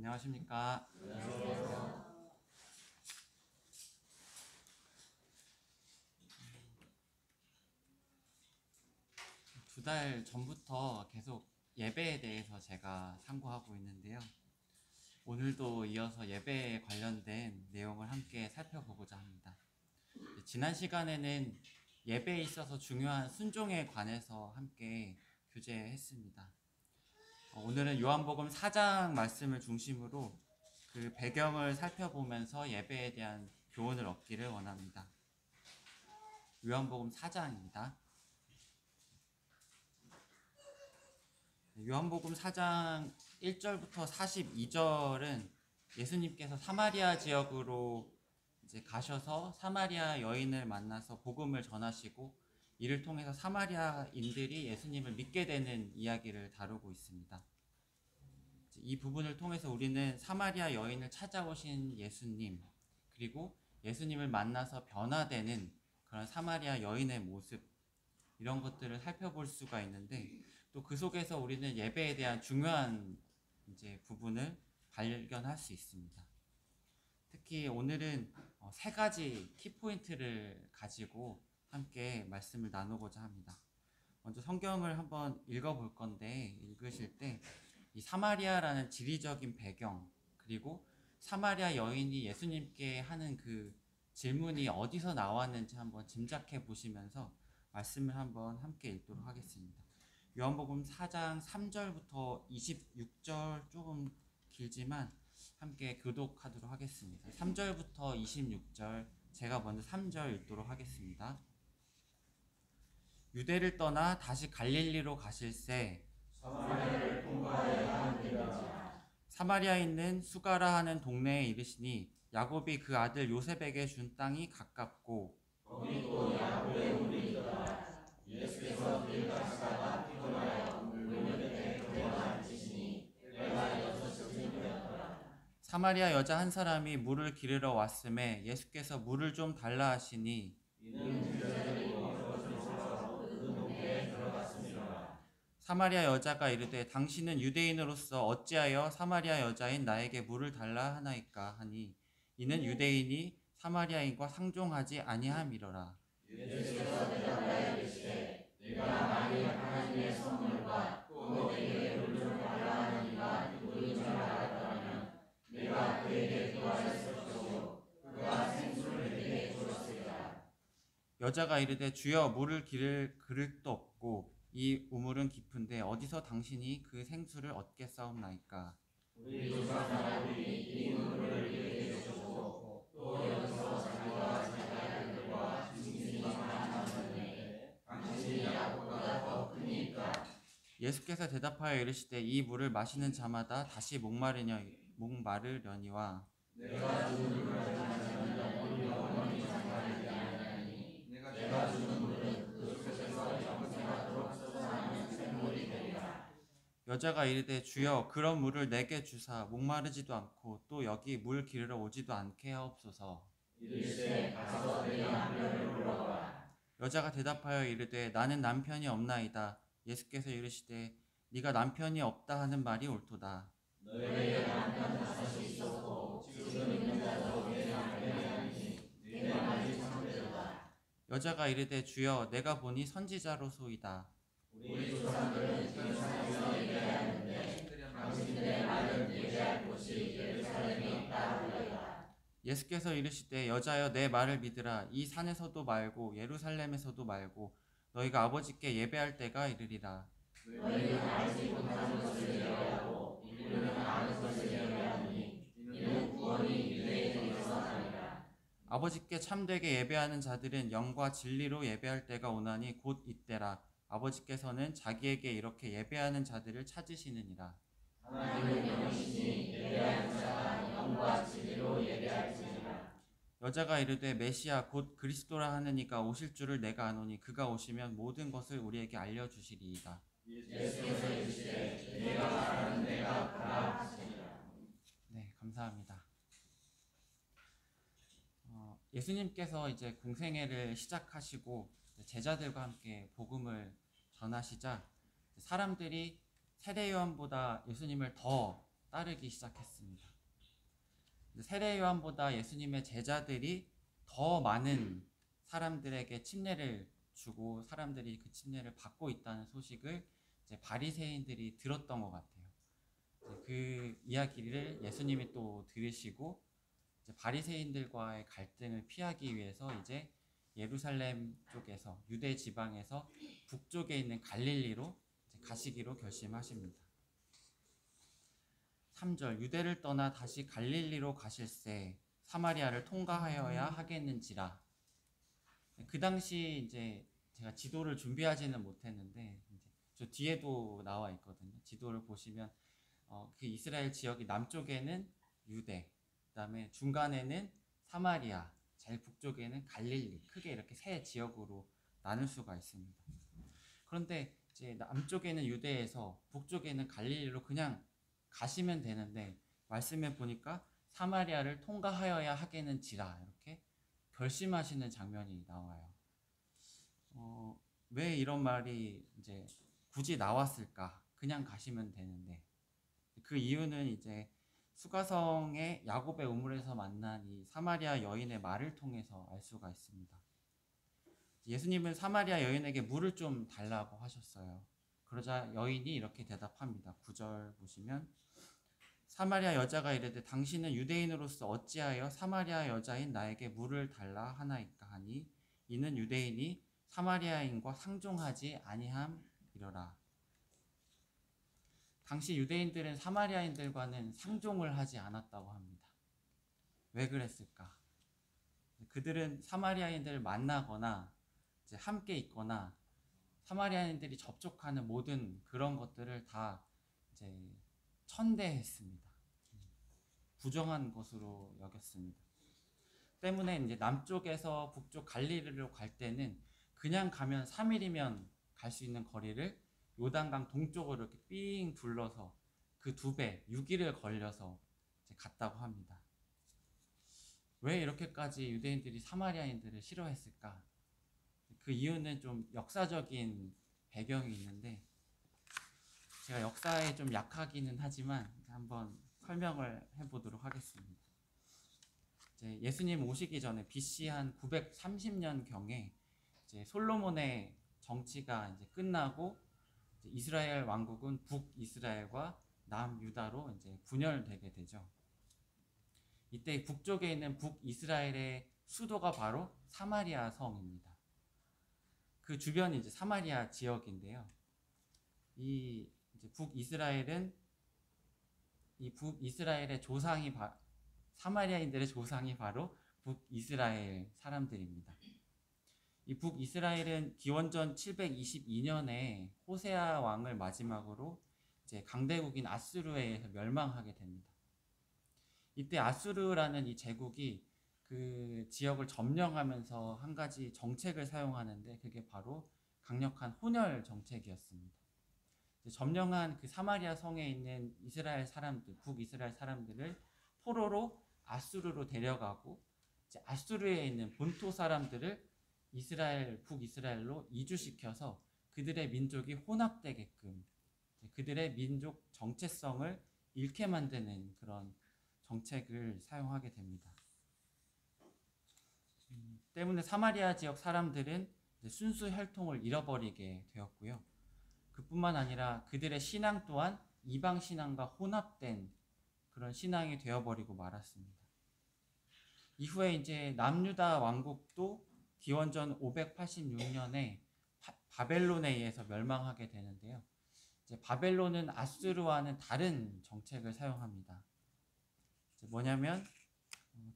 안녕하십니까. 두 달 전부터 계속 예배에 대해서 제가 상고하고 있는데요. 오늘도 이어서 예배에 관련된 내용을 함께 살펴보고자 합니다. 지난 시간에는 예배에 있어서 중요한 순종에 관해서 함께 교제했습니다. 오늘은 요한복음 4장 말씀을 중심으로 그 배경을 살펴보면서 예배에 대한 교훈을 얻기를 원합니다. 요한복음 4장입니다. 요한복음 4장 1절부터 42절은 예수님께서 사마리아 지역으로 이제 가셔서 사마리아 여인을 만나서 복음을 전하시고 이를 통해서 사마리아인들이 예수님을 믿게 되는 이야기를 다루고 있습니다. 이 부분을 통해서 우리는 사마리아 여인을 찾아오신 예수님, 그리고 예수님을 만나서 변화되는 그런 사마리아 여인의 모습, 이런 것들을 살펴볼 수가 있는데, 또 그 속에서 우리는 예배에 대한 중요한 이제 부분을 발견할 수 있습니다. 특히 오늘은 세 가지 키포인트를 가지고 함께 말씀을 나누고자 합니다. 먼저 성경을 한번 읽어볼 건데, 읽으실 때 이 사마리아라는 지리적인 배경, 그리고 사마리아 여인이 예수님께 하는 그 질문이 어디서 나왔는지 한번 짐작해 보시면서 말씀을 한번 함께 읽도록 하겠습니다. 요한복음 4장 3절부터 26절, 조금 길지만 함께 교독하도록 하겠습니다. 3절부터 26절, 제가 먼저 3절 읽도록 하겠습니다. 유대를 떠나 다시 갈릴리로 가실새 사마리아를 통과해야 하느니라. 사마리아에 있는 수가라 하는 동네에 이르시니 야곱이 그 아들 요셉에게 준 땅이 가깝고 거기 또 야곱의 물이 있더라. 예수께서 길 가시다가 피곤하여 물문에 들어가 앉으시니 때가 6시쯤이었더라. 사마리아 여자 한 사람이 물을 기르러 왔음에 예수께서 물을 좀 달라 하시니 이는 기다리고 그 동네에 들어갔습니다. 사마리아 여자가 이르되 당신은 유대인으로서 어찌하여 사마리아 여자인 나에게 물을 달라 하나이까 하니 이는 유대인이 사마리아인과 상종하지 아니함이로라. 예수께서 대답하여 이르시되 내가 만일 하나님의 선물과 또 내게 물을 좀 달라 하느니가 누구인 줄 알았더라면 내가 그에게 구하였을 것이요 그가 생수를 내게 주었으리라. 여자가 이르되 주여 물을 기를 그릇도 없고 이 우물은 깊은데 어디서 당신이 그 생수를 얻겠사옵나이까. 우리 조상 다윗이 이 우물을 이르게 주셨고 또 여기서 자기와 자기 아들들과 짐승이 많았는데 당신이 야곱보다 더 크니까. 예수께서 대답하여 이르시되 이 물을 마시는 자마다 다시 목마르려니와 내가 주는 물을 마시는 자는 영원히 목마르지 아니하니 내가 주는 물은 그 속에서 영생하도록 솟아나는 샘물이 되리라. 여자가 이르되 주여 그런 물을 내게 주사 목마르지도 않고 또 여기 물 기르러 오지도 않게 하옵소서. 이르시되 가서 네 남편을 불러오라. 여자가 대답하여 이르되 나는 남편이 없나이다. 예수께서 이르시되 네가 남편이 없다 하는 말이 옳도다. 너에게 남편 5이 있었고 지금 있는 자도 내 남편이 아니니 네 말이 참되도다. 여자가 이르되 주여 내가 보니 선지자로소이다. 우리 조상들은 전상에서 예배하였는데 당신들의 말은 예배할 곳이 예루살렘에 있다 하더이다. 예수께서 이르시되 여자여 내 말을 믿으라. 이 산에서도 말고 예루살렘에서도 말고 너희가 아버지께 예배할 때가 이르리라. 너희는 알지 못하는 것을 예배하고 우리는 아는 것을 예배하니 이는 구원이 유대인에게서 나니라. 아버지께 참되게 예배하는 자들은 영과 진리로 예배할 때가 오나니 곧 이때라. 아버지께서는 자기에게 이렇게 예배하는 자들을 찾으시느니라. 하나님은 영이시니 예배하는 자가 영과 진리로 예배할지니라. 여자가 이르되 메시아 곧 그리스도라 하느니가 오실 줄을 내가 아노니 그가 오시면 모든 것을 우리에게 알려주시리이다. 예수께서 이르시되 내가 말하는 내가 그라 하시니라. 네, 감사합니다. 예수님께서 이제 공생애를 시작하시고 제자들과 함께 복음을 전하시자 사람들이 세례 요한보다 예수님을 더 따르기 시작했습니다. 세례 요한보다 예수님의 제자들이 더 많은 사람들에게 침례를 주고 사람들이 그 침례를 받고 있다는 소식을 이제 바리새인들이 들었던 것 같아요. 그 이야기를 예수님이 또 들으시고 이제 바리새인들과의 갈등을 피하기 위해서 이제 예루살렘 쪽에서 유대 지방에서 북쪽에 있는 갈릴리로 가시기로 결심하십니다. 3절 유대를 떠나 다시 갈릴리로 가실새 사마리아를 통과하여야 하겠는지라. 그 당시 이제 제가 지도를 준비하지는 못했는데 이제 저 뒤에도 나와 있거든요. 지도를 보시면 그 이스라엘 지역이 남쪽에는 유대, 그다음에 중간에는 사마리아, 제일 북쪽에는 갈릴리, 크게 이렇게 세 지역으로 나눌 수가 있습니다. 그런데 이제 남쪽에는 유대에서 북쪽에는 갈릴리로 그냥 가시면 되는데 말씀해 보니까 사마리아를 통과하여야 하겠는지라 이렇게 결심하시는 장면이 나와요. 왜 이런 말이 이제 굳이 나왔을까? 그냥 가시면 되는데 그 이유는 이제 수가성의 야곱의 우물에서 만난 이 사마리아 여인의 말을 통해서 알 수가 있습니다. 예수님은 사마리아 여인에게 물을 좀 달라고 하셨어요. 그러자 여인이 이렇게 대답합니다. 9절 보시면 사마리아 여자가 이르되 당신은 유대인으로서 어찌하여 사마리아 여자인 나에게 물을 달라 하나이까 하니 이는 유대인이 사마리아인과 상종하지 아니함이러라. 당시 유대인들은 사마리아인들과는 상종을 하지 않았다고 합니다. 왜 그랬을까? 그들은 사마리아인들을 만나거나 이제 함께 있거나 사마리아인들이 접촉하는 모든 그런 것들을 다 이제 천대했습니다. 부정한 것으로 여겼습니다. 때문에 이제 남쪽에서 북쪽 갈릴리로 갈 때는 그냥 가면 3일이면 갈 수 있는 거리를 요단강 동쪽으로 이렇게 삥 둘러서 그 2배, 6일을 걸려서 이제 갔다고 합니다. 왜 이렇게까지 유대인들이 사마리아인들을 싫어했을까? 그 이유는 좀 역사적인 배경이 있는데 제가 역사에 좀 약하기는 하지만 한번 설명을 해보도록 하겠습니다. 이제 예수님 오시기 전에 BC 한 930년 경에 이제 솔로몬의 정치가 이제 끝나고 이제 이스라엘 왕국은 북이스라엘과 남유다로 이제 분열되게 되죠. 이때 북쪽에 있는 북이스라엘의 수도가 바로 사마리아 성입니다. 그 주변이 이제 사마리아 지역인데요. 이 이제 북이스라엘의 조상이 사마리아인들의 조상이 바로 북이스라엘 사람들입니다. 이 북이스라엘은 기원전 722년에 호세아 왕을 마지막으로 이제 강대국인 아수르에 의해서 멸망하게 됩니다. 이때 아수르라는 이 제국이 그 지역을 점령하면서 한 가지 정책을 사용하는데 그게 바로 강력한 혼혈 정책이었습니다. 점령한 그 사마리아 성에 있는 이스라엘 사람들, 북이스라엘 사람들을 포로로 아수르로 데려가고 이제 아수르에 있는 본토 사람들을 북이스라엘로 이주시켜서 그들의 민족이 혼합되게끔 그들의 민족 정체성을 잃게 만드는 그런 정책을 사용하게 됩니다. 때문에 사마리아 지역 사람들은 순수 혈통을 잃어버리게 되었고요. 그뿐만 아니라 그들의 신앙 또한 이방 신앙과 혼합된 그런 신앙이 되어버리고 말았습니다. 이후에 이제 남유다 왕국도 기원전 586년에 바벨론에 의해서 멸망하게 되는데요. 이제 바벨론은 아수르와는 다른 정책을 사용합니다. 이제 뭐냐면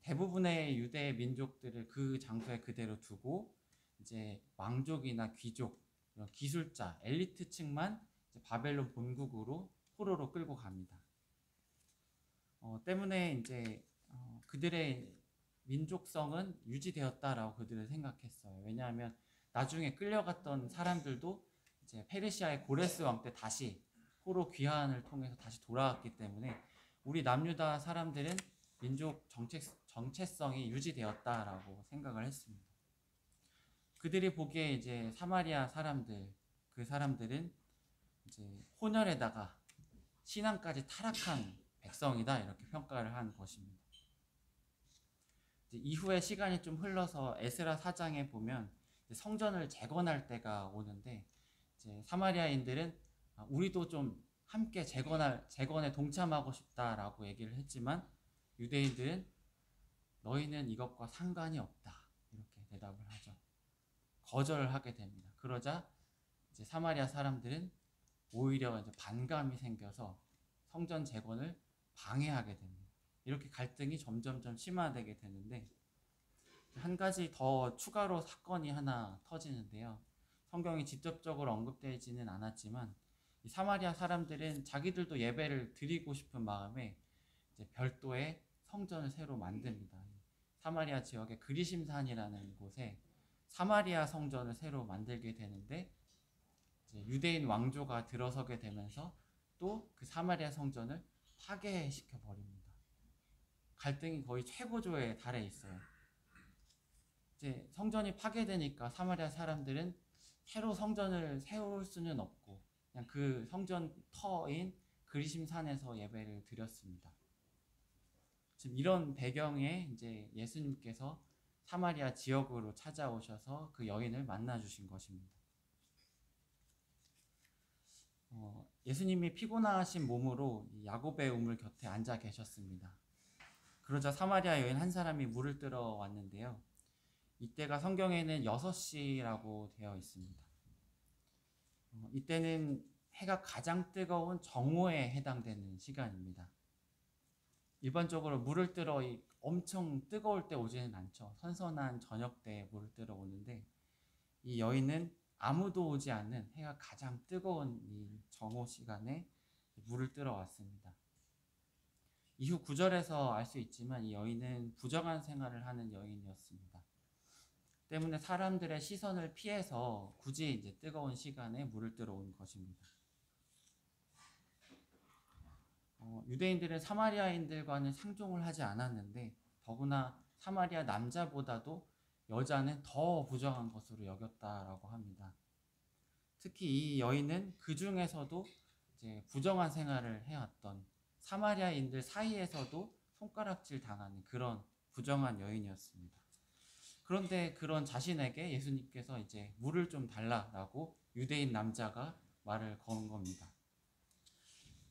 대부분의 유대 민족들을 그 장소에 그대로 두고 이제 왕족이나 귀족, 이런 기술자, 엘리트층만 이제 바벨론 본국으로 포로로 끌고 갑니다. 때문에 이제 그들의 민족성은 유지되었다라고 그들은 생각했어요. 왜냐하면 나중에 끌려갔던 사람들도 이제 페르시아의 고레스 왕 때 다시 포로 귀환을 통해서 다시 돌아왔기 때문에 우리 남유다 사람들은 민족 정체성이 유지되었다라고 생각을 했습니다. 그들이 보기에 이제 사마리아 사람들, 그 사람들은 이제 혼혈에다가 신앙까지 타락한 백성이다 이렇게 평가를 한 것입니다. 이제 이후에 시간이 좀 흘러서 에스라 4장에 보면 성전을 재건할 때가 오는데 이제 사마리아인들은 우리도 좀 함께 재건에 동참하고 싶다라고 얘기를 했지만 유대인들은 너희는 이것과 상관이 없다 이렇게 대답을 하죠. 거절하게 됩니다. 그러자 이제 사마리아 사람들은 오히려 이제 반감이 생겨서 성전 재건을 방해하게 됩니다. 이렇게 갈등이 점점점 심화되게 되는데 한 가지 더 추가로 사건이 하나 터지는데요. 성경이 직접적으로 언급되지는 않았지만 이 사마리아 사람들은 자기들도 예배를 드리고 싶은 마음에 이제 별도의 성전을 새로 만듭니다. 사마리아 지역의 그리심산이라는 곳에 사마리아 성전을 새로 만들게 되는데 이제 유대인 왕조가 들어서게 되면서 또 그 사마리아 성전을 파괴시켜 버립니다. 갈등이 거의 최고조에 달해 있어요. 이제 성전이 파괴되니까 사마리아 사람들은 새로 성전을 세울 수는 없고 그냥 그 성전 터인 그리심산에서 예배를 드렸습니다. 지금 이런 배경에 이제 예수님께서 사마리아 지역으로 찾아오셔서 그 여인을 만나 주신 것입니다. 예수님이 피곤하신 몸으로 야곱의 우물 곁에 앉아 계셨습니다. 그러자 사마리아 여인 한 사람이 물을 뜨러 왔는데요. 이때가 성경에는 6시라고 되어 있습니다. 이때는 해가 가장 뜨거운 정오에 해당되는 시간입니다. 일반적으로 물을 뜨러 엄청 뜨거울 때 오지는 않죠. 선선한 저녁 때 물을 뜨러 오는데 이 여인은 아무도 오지 않는 해가 가장 뜨거운 이 정오 시간에 물을 뜨러 왔습니다. 이후 9절에서 알 수 있지만 이 여인은 부정한 생활을 하는 여인이었습니다. 때문에 사람들의 시선을 피해서 굳이 이제 뜨거운 시간에 물을 뜨러 온 것입니다. 유대인들은 사마리아인들과는 상종을 하지 않았는데 더구나 사마리아 남자보다도 여자는 더 부정한 것으로 여겼다라고 합니다. 특히 이 여인은 그 중에서도 이제 부정한 생활을 해왔던 사마리아인들 사이에서도 손가락질 당하는 그런 부정한 여인이었습니다. 그런데 그런 자신에게 예수님께서 이제 물을 좀 달라라고 유대인 남자가 말을 거는 겁니다.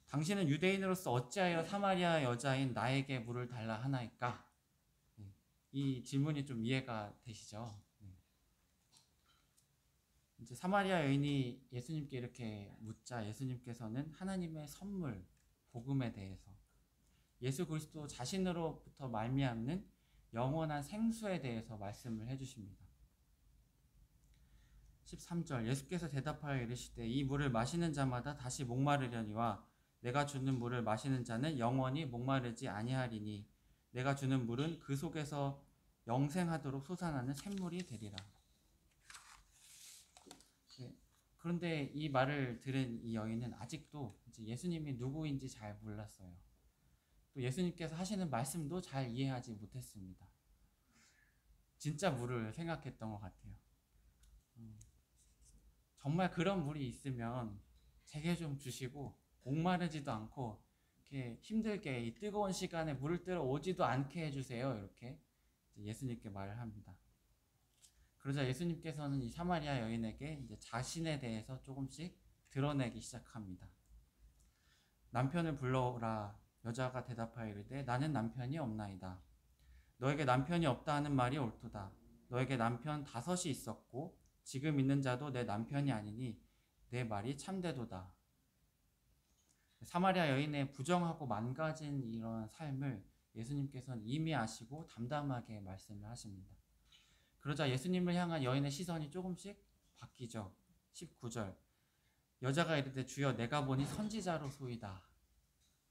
당신은 유대인으로서 어찌하여 사마리아 여자인 나에게 물을 달라 하나이까? 이 질문이 좀 이해가 되시죠? 이제 사마리아 여인이 예수님께 이렇게 묻자 예수님께서는 하나님의 선물, 복음에 대해서 예수 그리스도 자신으로부터 말미암는 영원한 생수에 대해서 말씀을 해주십니다. 13절 예수께서 대답하여 이르시되 이 물을 마시는 자마다 다시 목마르려니와 내가 주는 물을 마시는 자는 영원히 목마르지 아니하리니 내가 주는 물은 그 속에서 영생하도록 솟아나는 샘물이 되리라. 그런데 이 말을 들은 이 여인은 아직도 이제 예수님이 누구인지 잘 몰랐어요. 또 예수님께서 하시는 말씀도 잘 이해하지 못했습니다. 진짜 물을 생각했던 것 같아요. 정말 그런 물이 있으면 제게 좀 주시고 목마르지도 않고 이렇게 힘들게 이 뜨거운 시간에 물을 뜨러 오지도 않게 해주세요. 이렇게 예수님께 말을 합니다. 그러자 예수님께서는 이 사마리아 여인에게 이제 자신에 대해서 조금씩 드러내기 시작합니다. 남편을 불러오라. 여자가 대답하여 이르되 나는 남편이 없나이다. 너에게 남편이 없다 하는 말이 옳도다. 너에게 남편 5이 있었고 지금 있는 자도 내 남편이 아니니 내 말이 참되도다. 사마리아 여인의 부정하고 망가진 이런 삶을 예수님께서는 이미 아시고 담담하게 말씀을 하십니다. 그러자 예수님을 향한 여인의 시선이 조금씩 바뀌죠. 19절 여자가 이르되 주여 내가 보니 선지자로소이다.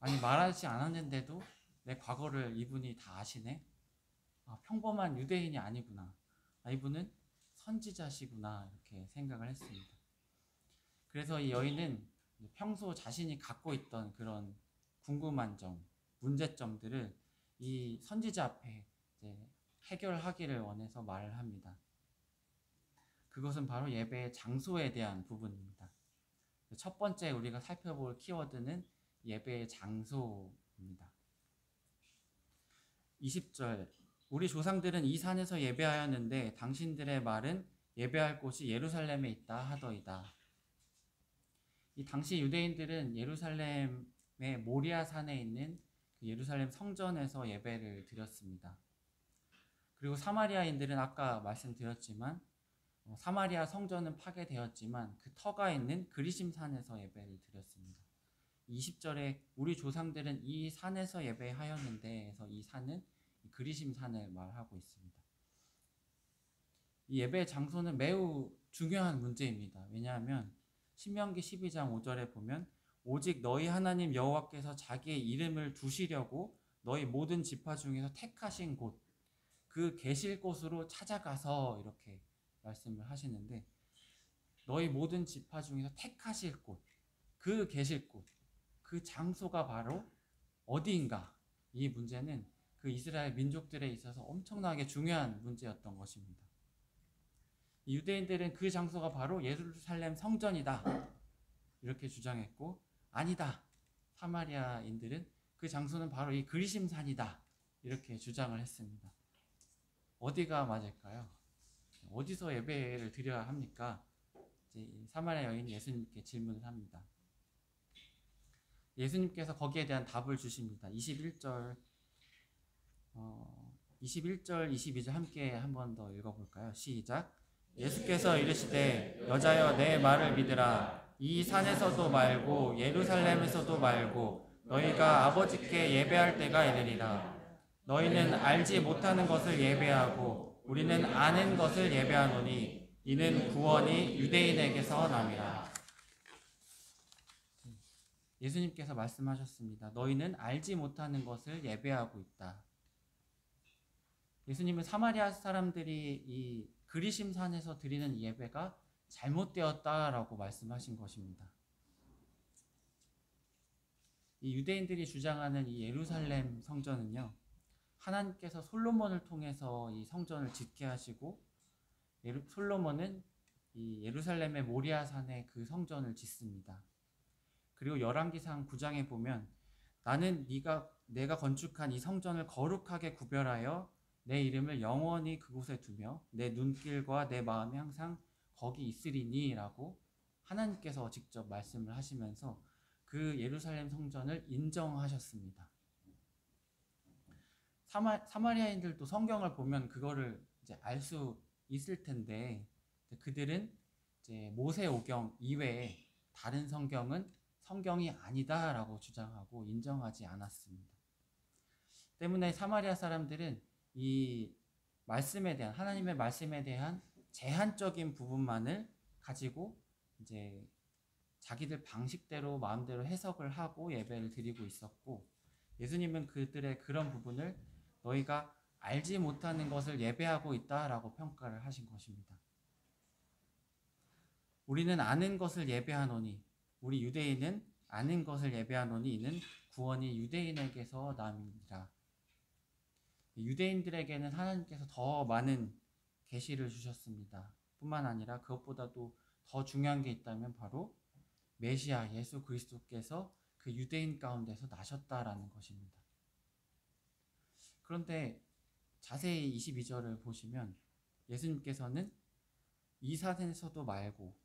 아니 말하지 않았는데도 내 과거를 이분이 다 아시네. 평범한 유대인이 아니구나. 이분은 선지자시구나 이렇게 생각을 했습니다. 그래서 이 여인은 평소 자신이 갖고 있던 그런 궁금한 점, 문제점들을 이 선지자 앞에 이제 해결하기를 원해서 말을 합니다. 그것은 바로 예배의 장소에 대한 부분입니다. 첫 번째 우리가 살펴볼 키워드는 예배의 장소입니다. 입니다. 20절 우리 조상들은 이 산에서 예배하였는데 당신들의 말은 예배할 곳이 예루살렘에 있다 하더이다. 이 당시 유대인들은 예루살렘의 모리아 산에 있는 그 예루살렘 성전에서 예배를 드렸습니다. 그리고 사마리아인들은 아까 말씀드렸지만 사마리아 성전은 파괴되었지만 그 터가 있는 그리심 산에서 예배를 드렸습니다. 20절에 우리 조상들은 이 산에서 예배하였는데 해서 이 산은 그리심 산을 말하고 있습니다. 이 예배 장소는 매우 중요한 문제입니다. 왜냐하면 신명기 12장 5절에 보면 오직 너희 하나님 여호와께서 자기의 이름을 두시려고 너희 모든 지파 중에서 택하신 곳, 그 계실 곳으로 찾아가서 이렇게 말씀을 하시는데 너희 모든 지파 중에서 택하실 곳, 그 계실 곳, 그 장소가 바로 어디인가? 이 문제는 그 이스라엘 민족들에 있어서 엄청나게 중요한 문제였던 것입니다. 유대인들은 그 장소가 바로 예루살렘 성전이다 이렇게 주장했고 아니다. 사마리아인들은 그 장소는 바로 이 그리심산이다 이렇게 주장을 했습니다. 어디가 맞을까요? 어디서 예배를 드려야 합니까? 이제 사마리아 여인이 예수님께 질문을 합니다. 예수님께서 거기에 대한 답을 주십니다. 21절, 22절 함께 한 번 더 읽어볼까요? 시작. 예수께서 이르시되 여자여 내 말을 믿으라. 이 산에서도 말고 예루살렘에서도 말고 너희가 아버지께 예배할 때가 이르리라. 너희는 알지 못하는 것을 예배하고 우리는 아는 것을 예배하노니 이는 구원이 유대인에게서 남이라. 예수님께서 말씀하셨습니다. 너희는 알지 못하는 것을 예배하고 있다. 예수님은 사마리아 사람들이 이 그리심 산에서 드리는 예배가 잘못되었다라고 말씀하신 것입니다. 이 유대인들이 주장하는 이 예루살렘 성전은요, 하나님께서 솔로몬을 통해서 이 성전을 짓게 하시고 솔로몬은 이 예루살렘의 모리아 산에 그 성전을 짓습니다. 그리고 열왕기상 9장에 보면 나는 내가 건축한 이 성전을 거룩하게 구별하여 내 이름을 영원히 그곳에 두며 내 눈길과 내 마음이 항상 거기 있으리니 라고 하나님께서 직접 말씀을 하시면서 그 예루살렘 성전을 인정하셨습니다. 사마리아인들도 성경을 보면 그거를 이제 알 수 있을 텐데 그들은 이제 모세오경 이외에 다른 성경은 성경이 아니다라고 주장하고 인정하지 않았습니다. 때문에 사마리아 사람들은 이 말씀에 대한 하나님의 말씀에 대한 제한적인 부분만을 가지고 이제 자기들 방식대로 마음대로 해석을 하고 예배를 드리고 있었고 예수님은 그들의 그런 부분을 너희가 알지 못하는 것을 예배하고 있다라고 평가를 하신 것입니다. 우리는 아는 것을 예배하노니 우리 유대인은 아는 것을 예배하노니 이는 구원이 유대인에게서 남이니라. 유대인들에게는 하나님께서 더 많은 계시를 주셨습니다. 뿐만 아니라 그것보다도 더 중요한 게 있다면 바로 메시아 예수 그리스도께서 그 유대인 가운데서 나셨다라는 것입니다. 그런데 자세히 22절을 보시면 예수님께서는 이 산에서도 말고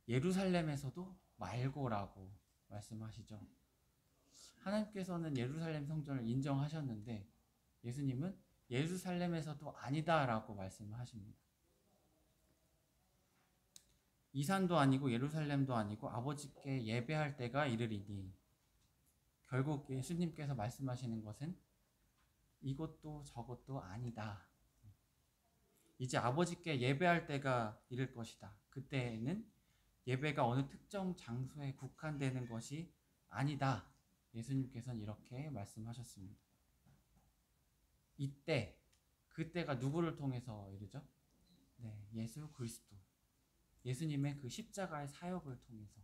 예루살렘에서도 말고라고 말씀하시죠. 하나님께서는 예루살렘 성전을 인정하셨는데 예수님은 예루살렘에서도 아니다라고 말씀을 하십니다. 이 산도 아니고 예루살렘도 아니고 아버지께 예배할 때가 이르리니 결국 예수님께서 말씀하시는 것은 이것도 저것도 아니다. 이제 아버지께 예배할 때가 이를 것이다. 그때는 예배가 어느 특정 장소에 국한되는 것이 아니다. 예수님께서는 이렇게 말씀하셨습니다. 이때, 그때가 누구를 통해서 이르죠? 네, 예수 그리스도. 예수님의 그 십자가의 사역을 통해서.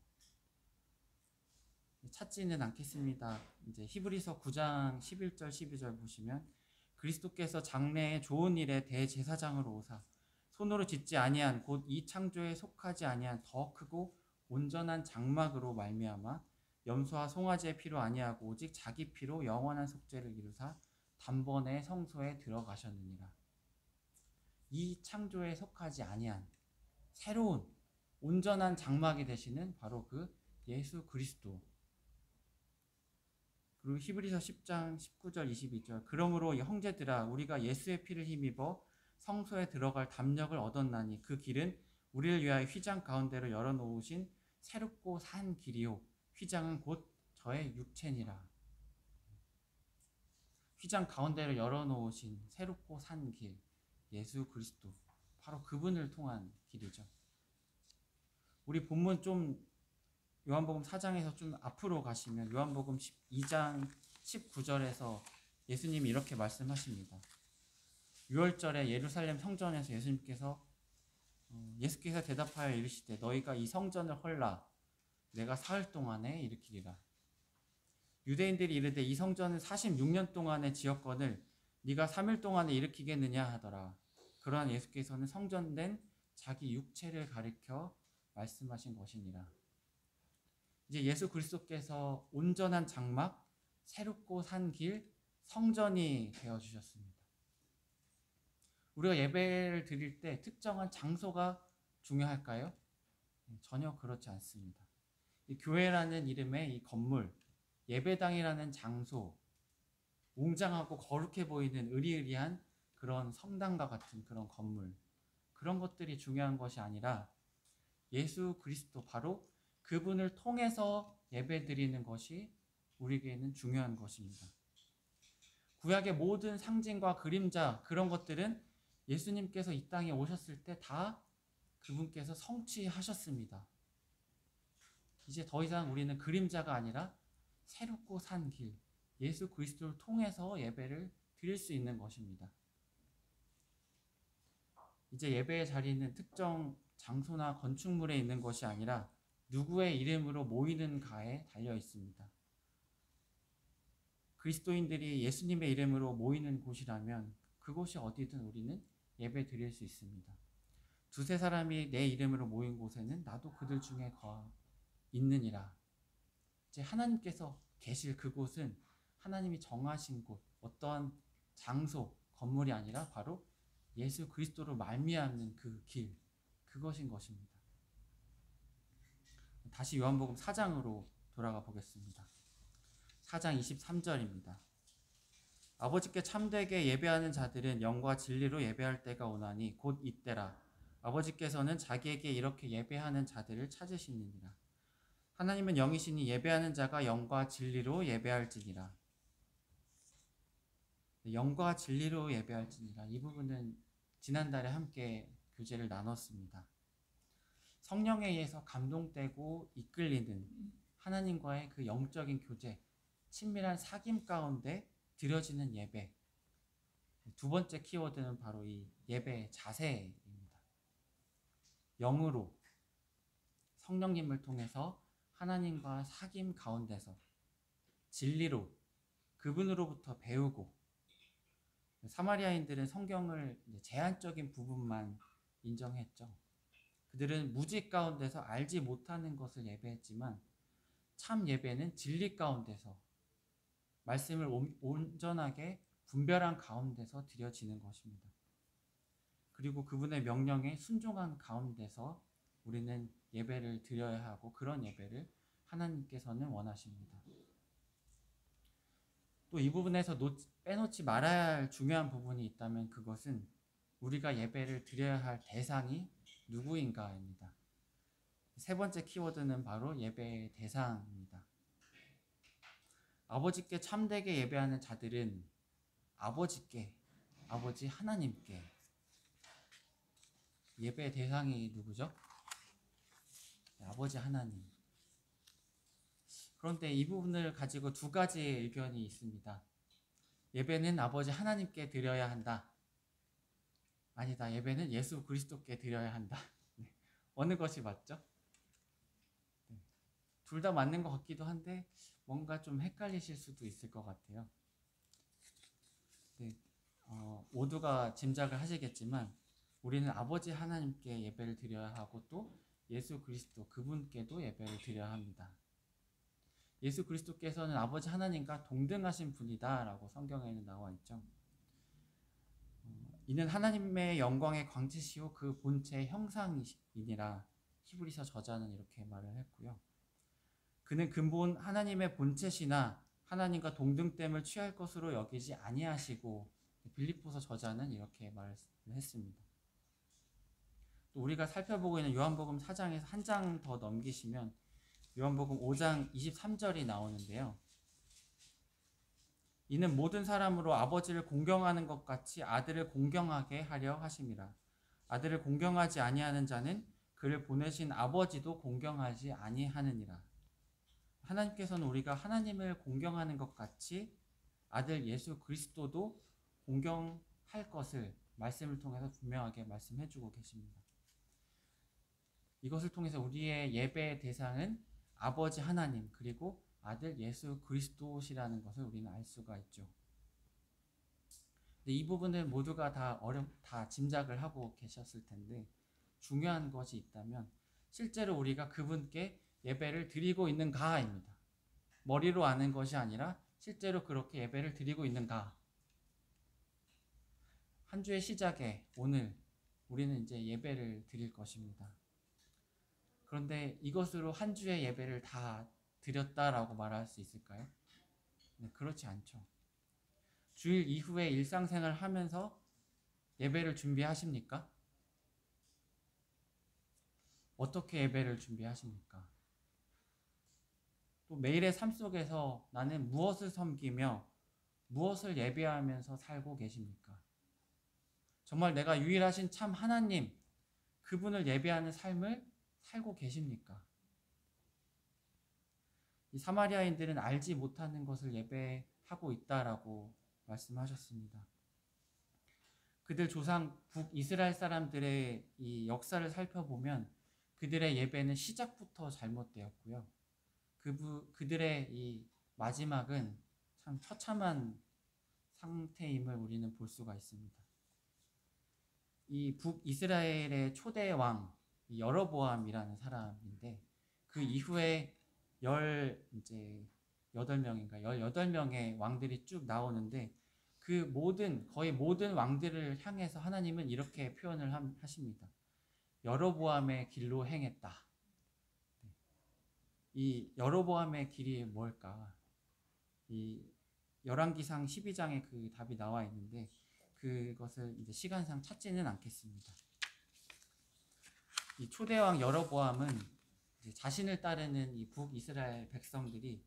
찾지는 않겠습니다. 이제 히브리서 9장 11절 12절 보시면 그리스도께서 장래의 좋은 일의 대제사장으로 오사 손으로 짓지 아니한 곧 이 창조에 속하지 아니한 더 크고 온전한 장막으로 말미암아 염소와 송아지의 피로 아니하고 오직 자기 피로 영원한 속죄를 이루사 단번에 성소에 들어가셨느니라. 이 창조에 속하지 아니한 새로운 온전한 장막이 되시는 바로 그 예수 그리스도. 그리고 히브리서 10장 19절 22절 그러므로 형제들아 우리가 예수의 피를 힘입어 성소에 들어갈 담력을 얻었나니 그 길은 우리를 위하여 휘장 가운데로 열어놓으신 새롭고 산 길이요 휘장은 곧 저의 육체니라. 휘장 가운데로 열어놓으신 새롭고 산 길, 예수 그리스도, 바로 그분을 통한 길이죠. 우리 본문 좀 요한복음 4장에서 좀 앞으로 가시면 요한복음 12장 19절에서 예수님이 이렇게 말씀하십니다. 6월절에 예루살렘 성전에서 예수께서 대답하여 이르시되 너희가 이 성전을 헐라 내가 사흘 동안에 일으키리라. 유대인들이 이르되 이 성전은 46년 동안에 지었거늘 네가 3일 동안에 일으키겠느냐 하더라. 그러한 예수께서는 성전된 자기 육체를 가리켜 말씀하신 것이니라. 이제 예수 그리스도께서 온전한 장막, 새롭고 산 길, 성전이 되어주셨습니다. 우리가 예배를 드릴 때 특정한 장소가 중요할까요? 전혀 그렇지 않습니다. 이 교회라는 이름의 이 건물, 예배당이라는 장소, 웅장하고 거룩해 보이는 의리의리한 그런 성당과 같은 그런 건물, 그런 것들이 중요한 것이 아니라 예수 그리스도, 바로 그분을 통해서 예배드리는 것이 우리에게는 중요한 것입니다. 구약의 모든 상징과 그림자, 그런 것들은 예수님께서 이 땅에 오셨을 때 다 그분께서 성취하셨습니다. 이제 더 이상 우리는 그림자가 아니라 새롭고 산 길, 예수 그리스도를 통해서 예배를 드릴 수 있는 것입니다. 이제 예배의 자리는 특정 장소나 건축물에 있는 것이 아니라 누구의 이름으로 모이는가에 달려 있습니다. 그리스도인들이 예수님의 이름으로 모이는 곳이라면 그곳이 어디든 우리는 예배 드릴 수 있습니다. 두세 사람이 내 이름으로 모인 곳에는 나도 그들 중에 있느니라. 이제 하나님께서 계실 그곳은 하나님이 정하신 곳, 어떠한 장소, 건물이 아니라 바로 예수 그리스도로 말미암는 그 길, 그것인 것입니다. 다시 요한복음 4장으로 돌아가 보겠습니다. 4장 23절입니다. 아버지께 참되게 예배하는 자들은 영과 진리로 예배할 때가 오나니 곧 이때라. 아버지께서는 자기에게 이렇게 예배하는 자들을 찾으시느니라. 하나님은 영이시니 예배하는 자가 영과 진리로 예배할지니라. 영과 진리로 예배할지니라. 이 부분은 지난달에 함께 교제를 나눴습니다. 성령에 의해서 감동되고 이끌리는 하나님과의 그 영적인 교제, 친밀한 사귐 가운데 드려지는 예배. 두 번째 키워드는 바로 이 예배의 자세입니다. 영으로, 성령님을 통해서 하나님과 사귐 가운데서, 진리로 그분으로부터 배우고, 사마리아인들은 성경을 제한적인 부분만 인정했죠. 그들은 무지 가운데서 알지 못하는 것을 예배했지만 참 예배는 진리 가운데서, 말씀을 온전하게 분별한 가운데서 드려지는 것입니다. 그리고 그분의 명령에 순종한 가운데서 우리는 예배를 드려야 하고, 그런 예배를 하나님께서는 원하십니다. 또 이 부분에서 빼놓지 말아야 할 중요한 부분이 있다면 그것은 우리가 예배를 드려야 할 대상이 누구인가입니다. 세 번째 키워드는 바로 예배의 대상입니다. 아버지께 참되게 예배하는 자들은 아버지께, 아버지 하나님께. 예배의 대상이 누구죠? 아버지 하나님. 그런데 이 부분을 가지고 두 가지의 의견이 있습니다. 예배는 아버지 하나님께 드려야 한다. 아니다, 예배는 예수 그리스도께 드려야 한다. 어느 것이 맞죠? 둘 다 맞는 것 같기도 한데 뭔가 좀 헷갈리실 수도 있을 것 같아요. 모두가 짐작을 하시겠지만 우리는 아버지 하나님께 예배를 드려야 하고 또 예수 그리스도 그분께도 예배를 드려야 합니다. 예수 그리스도께서는 아버지 하나님과 동등하신 분이다라고 성경에는 나와 있죠. 이는 하나님의 영광의 광채시요 그 본체의 형상이니라 히브리서 저자는 이렇게 말을 했고요. 그는 근본 하나님의 본체시나 하나님과 동등됨을 취할 것으로 여기지 아니하시고, 빌립보서 저자는 이렇게 말을 했습니다. 또 우리가 살펴보고 있는 요한복음 4장에서 한 장 더 넘기시면 요한복음 5장 23절이 나오는데요. 이는 모든 사람으로 아버지를 공경하는 것 같이 아들을 공경하게 하려 하심이라. 아들을 공경하지 아니하는 자는 그를 보내신 아버지도 공경하지 아니하느니라. 하나님께서는 우리가 하나님을 공경하는 것 같이 아들 예수 그리스도도 공경할 것을 말씀을 통해서 분명하게 말씀해주고 계십니다. 이것을 통해서 우리의 예배의 대상은 아버지 하나님 그리고 아들 예수 그리스도시라는 것을 우리는 알 수가 있죠. 근데 이 부분을 모두가 다 짐작을 하고 계셨을 텐데, 중요한 것이 있다면 실제로 우리가 그분께 예배를 드리고 있는가입니다. 머리로 아는 것이 아니라 실제로 그렇게 예배를 드리고 있는가. 한 주의 시작에 오늘 우리는 이제 예배를 드릴 것입니다. 그런데 이것으로 한 주의 예배를 다 드렸다라고 말할 수 있을까요? 네, 그렇지 않죠. 주일 이후에 일상생활을 하면서 예배를 준비하십니까? 어떻게 예배를 준비하십니까? 또 매일의 삶 속에서 나는 무엇을 섬기며 무엇을 예배하면서 살고 계십니까? 정말 내가 유일하신 참 하나님, 그분을 예배하는 삶을 살고 계십니까? 이 사마리아인들은 알지 못하는 것을 예배하고 있다라고 말씀하셨습니다. 그들 조상 북이스라엘 사람들의 이 역사를 살펴보면 그들의 예배는 시작부터 잘못되었고요. 그들의 이 마지막은 참 처참한 상태임을 우리는 볼 수가 있습니다. 이 북이스라엘의 초대 왕 여로보암이라는 사람인데, 그 이후에 18명의 왕들이 쭉 나오는데, 거의 모든 왕들을 향해서 하나님은 이렇게 표현을 하십니다. 여로보암의 길로 행했다. 이 여로보암의 길이 뭘까? 이 열왕기상 12장에 그 답이 나와 있는데, 그것을 이제 시간상 찾지는 않겠습니다. 이 초대왕 여로보암은 이제 자신을 따르는 이 북이스라엘 백성들이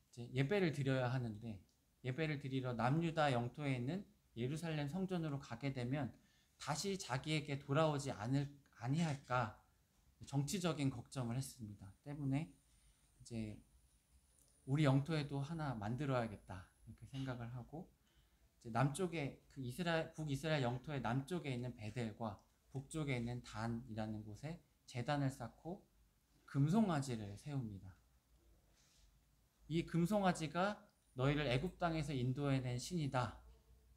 이제 예배를 드려야 하는데, 예배를 드리러 남유다 영토에 있는 예루살렘 성전으로 가게 되면 다시 자기에게 돌아오지 아니할까 정치적인 걱정을 했습니다. 때문에 이제 우리 영토에도 하나 만들어야겠다 이렇게 생각을 하고, 이제 남쪽에 북이스라엘 영토의 남쪽에 있는 베델과 북쪽에 있는 단이라는 곳에 제단을 쌓고 금송아지를 세웁니다. 이 금송아지가 너희를 애굽 땅에서 인도해낸 신이다.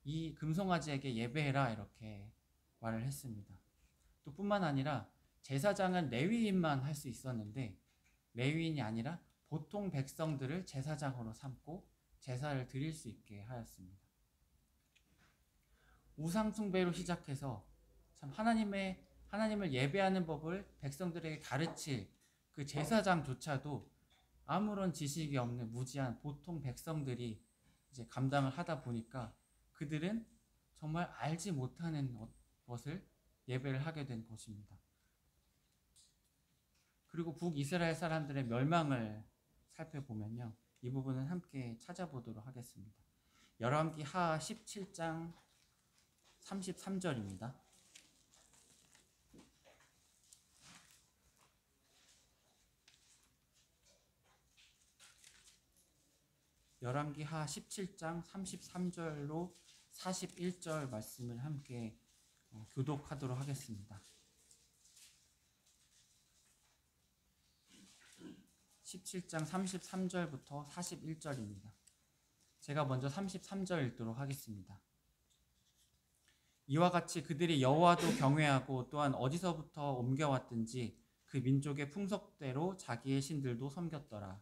이 금송아지에게 예배해라 이렇게 말을 했습니다. 또 뿐만 아니라 제사장은 레위인만 할 수 있었는데, 레위인이 아니라 보통 백성들을 제사장으로 삼고 제사를 드릴 수 있게 하였습니다. 우상 숭배로 시작해서 참 하나님을 예배하는 법을 백성들에게 가르칠 그 제사장조차도 아무런 지식이 없는 무지한 보통 백성들이 이제 감당을 하다 보니까 그들은 정말 알지 못하는 것을 예배를 하게 된 것입니다. 그리고 북이스라엘 사람들의 멸망을 살펴보면요, 이 부분은 함께 찾아보도록 하겠습니다. 열왕기 하 17장 33절입니다. 열왕기 하 17장 33절로 41절 말씀을 함께 교독하도록 하겠습니다. 17장 33절부터 41절입니다. 제가 먼저 33절 읽도록 하겠습니다. 이와 같이 그들이 여호와도 경외하고 또한 어디서부터 옮겨왔든지 그 민족의 풍속대로 자기의 신들도 섬겼더라.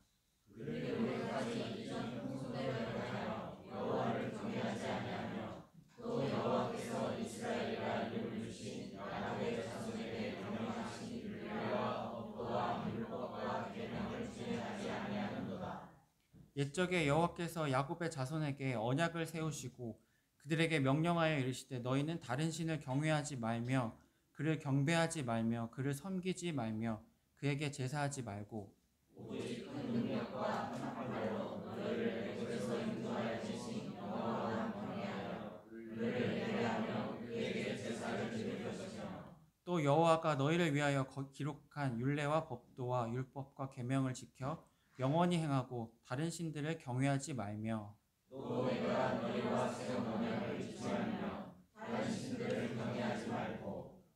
옛적에 여호와께서 야곱의 자손에게 언약을 세우시고 그들에게 명령하여 이르시되 너희는 다른 신을 경외하지 말며 그를 경배하지 말며 그를 섬기지 말며 그에게 제사하지 말고 또 여호와가 너희를 위하여 기록한 율례와 법도와 율법과 계명을 지켜 영원히 행하고 다른 신들을 경외하지 말며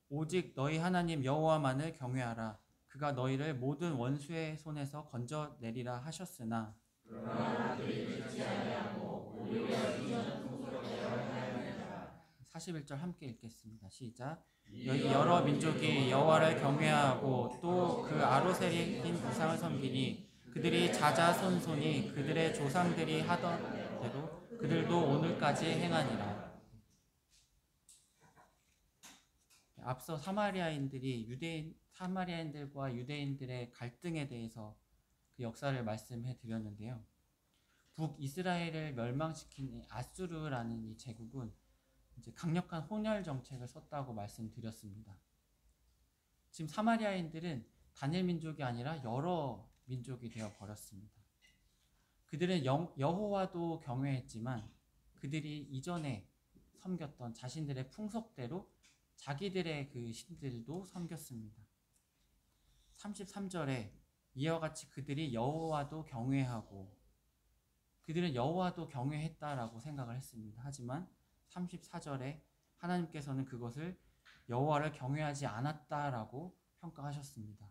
오직 너희 하나님 여호와만을 경외하라. 그가 너희를 모든 원수의 손에서 건져내리라 하셨으나 41절 함께 읽겠습니다. 시작. 여기 여러 민족이 여호와를 경외하고 또 그 아로세린 우상을 섬기니 그들이 자자손손이 그들의 조상들이 하던 대로 그들도 오늘까지 행하니라. 앞서 사마리아인들과 유대인들의 갈등에 대해서 그 역사를 말씀해 드렸는데요. 북이스라엘을 멸망시킨 아수르라는 이 제국은 이제 강력한 혼혈 정책을 썼다고 말씀드렸습니다. 지금 사마리아인들은 단일 민족이 아니라 여러 민족이 되어 버렸습니다. 그들은 여호와도 경외했지만 그들이 이전에 섬겼던 자신들의 풍속대로 자기들의 그 신들도 섬겼습니다. 33절에 이와 같이 그들이 여호와도 경외하고 그들은 여호와도 경외했다라고 생각을 했습니다. 하지만 34절에 하나님께서는 그것을 여호와를 경외하지 않았다라고 평가하셨습니다.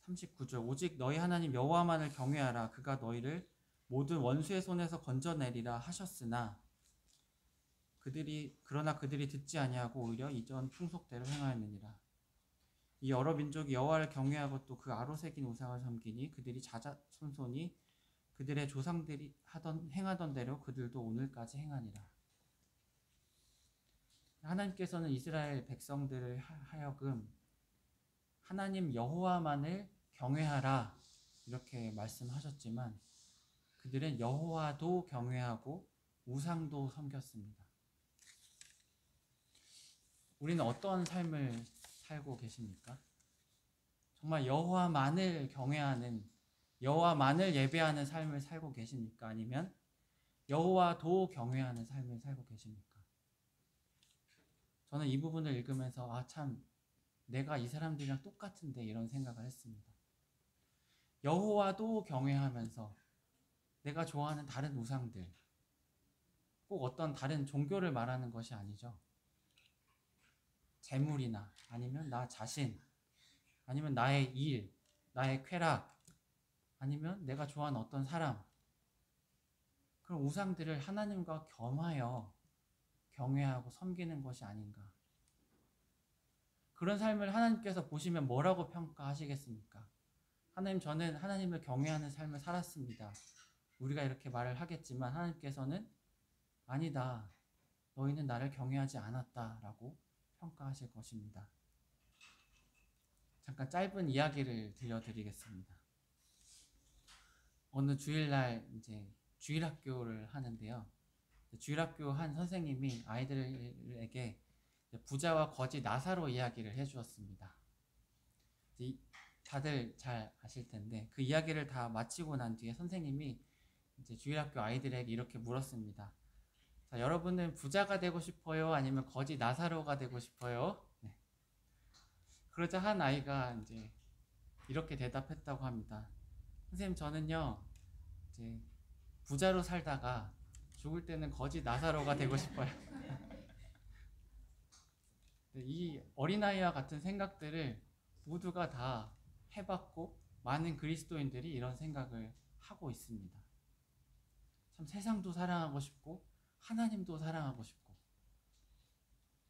39절 오직 너희 하나님 여호와만을 경외하라. 그가 너희를 모든 원수의 손에서 건져내리라 하셨으나 그러나 그들이 듣지 아니하고 오히려 이전 풍속대로 행하였느니라. 이 여러 민족이 여호와를 경외하고 또 그 아로새긴 우상을 섬기니 그들이 자자손손이 그들의 조상들이 행하던 대로 그들도 오늘까지 행하니라. 하나님께서는 이스라엘 백성들을 하여금 하나님 여호와만을 경외하라 이렇게 말씀하셨지만 그들은 여호와도 경외하고 우상도 섬겼습니다. 우리는 어떤 삶을 살고 계십니까? 정말 여호와만을 경외하는 여호와만을 예배하는 삶을 살고 계십니까? 아니면 여호와도 경외하는 삶을 살고 계십니까? 저는 이 부분을 읽으면서 참 내가 이 사람들이랑 똑같은데 이런 생각을 했습니다. 여호와도 경외하면서 내가 좋아하는 다른 우상들, 꼭 어떤 다른 종교를 말하는 것이 아니죠. 재물이나 아니면 나 자신, 아니면 나의 일, 나의 쾌락, 아니면 내가 좋아하는 어떤 사람, 그런 우상들을 하나님과 겸하여 경외하고 섬기는 것이 아닌가. 그런 삶을 하나님께서 보시면 뭐라고 평가하시겠습니까? 하나님, 저는 하나님을 경외하는 삶을 살았습니다. 우리가 이렇게 말을 하겠지만 하나님께서는 아니다. 너희는 나를 경외하지 않았다라고 평가하실 것입니다. 잠깐 짧은 이야기를 들려드리겠습니다. 어느 주일날 이제 주일학교를 하는데요. 주일학교 한 선생님이 아이들에게 부자와 거지 나사로 이야기를 해주었습니다. 다들 잘 아실 텐데 그 이야기를 다 마치고 난 뒤에 선생님이 이제 주일학교 아이들에게 이렇게 물었습니다. 자, 여러분은 부자가 되고 싶어요? 아니면 거지 나사로가 되고 싶어요? 네. 그러자 한 아이가 이제 이렇게 대답했다고 합니다. 선생님, 저는요 이제 부자로 살다가 죽을 때는 거지 나사로가 되고 싶어요. 이 어린아이와 같은 생각들을 모두가 다 해봤고 많은 그리스도인들이 이런 생각을 하고 있습니다. 참 세상도 사랑하고 싶고 하나님도 사랑하고 싶고,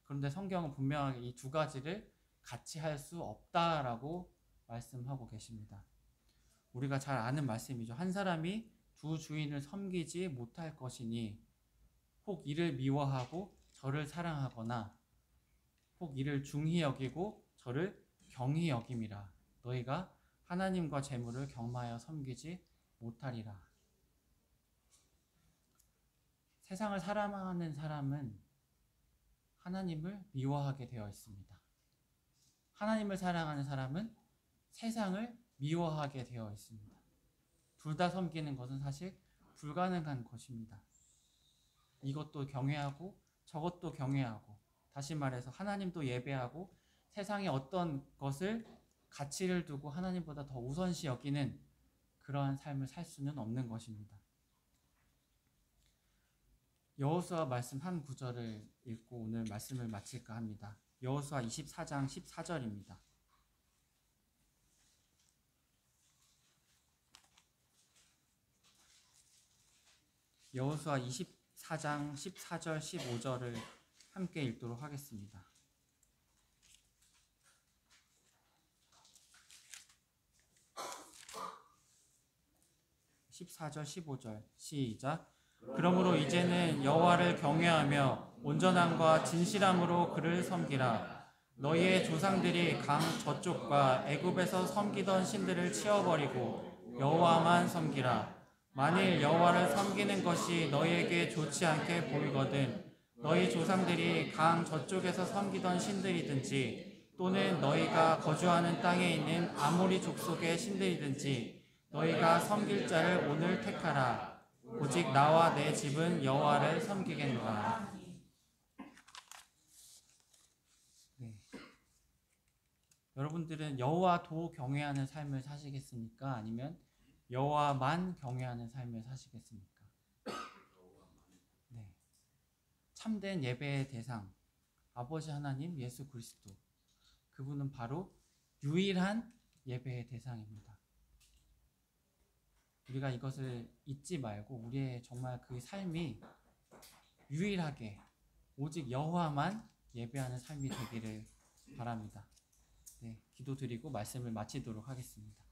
그런데 성경은 분명하게 이 두 가지를 같이 할 수 없다라고 말씀하고 계십니다. 우리가 잘 아는 말씀이죠. 한 사람이 두 주인을 섬기지 못할 것이니 혹 이를 미워하고 저를 사랑하거나 혹 이를 중히 여기고 저를 경히 여김이라. 너희가 하나님과 재물을 경마하여 섬기지 못하리라. 세상을 사랑하는 사람은 하나님을 미워하게 되어 있습니다. 하나님을 사랑하는 사람은 세상을 미워하게 되어 있습니다. 둘 다 섬기는 것은 사실 불가능한 것입니다. 이것도 경외하고 저것도 경외하고, 다시 말해서 하나님도 예배하고 세상의 어떤 것을 가치를 두고 하나님보다 더 우선시 여기는 그러한 삶을 살 수는 없는 것입니다. 여호수아 말씀 한 구절을 읽고 오늘 말씀을 마칠까 합니다. 여호수아 24장 14절입니다. 여호수아 24장 14절 15절을 함께 읽도록 하겠습니다. 14절 15절 시작. 그러므로 이제는 여호와를 경외하며 온전함과 진실함으로 그를 섬기라. 너희의 조상들이 강 저쪽과 애굽에서 섬기던 신들을 치워버리고 여호와만 섬기라. 만일 여호와를 섬기는 것이 너희에게 좋지 않게 보이거든 너희 조상들이 강 저쪽에서 섬기던 신들이든지 또는 너희가 거주하는 땅에 있는 아모리 족속의 신들이든지 너희가 섬길 자를 오늘 택하라. 오직 나와 내 집은 여호와를 섬기겠노라. 네. 여러분들은 여호와도 경외하는 삶을 사시겠습니까? 아니면 여호와만 경외하는 삶을 사시겠습니까? 네. 참된 예배의 대상, 아버지 하나님 예수 그리스도, 그분은 바로 유일한 예배의 대상입니다. 우리가 이것을 잊지 말고 우리의 정말 그 삶이 유일하게 오직 여호와만 예배하는 삶이 되기를 바랍니다. 네, 기도드리고 말씀을 마치도록 하겠습니다.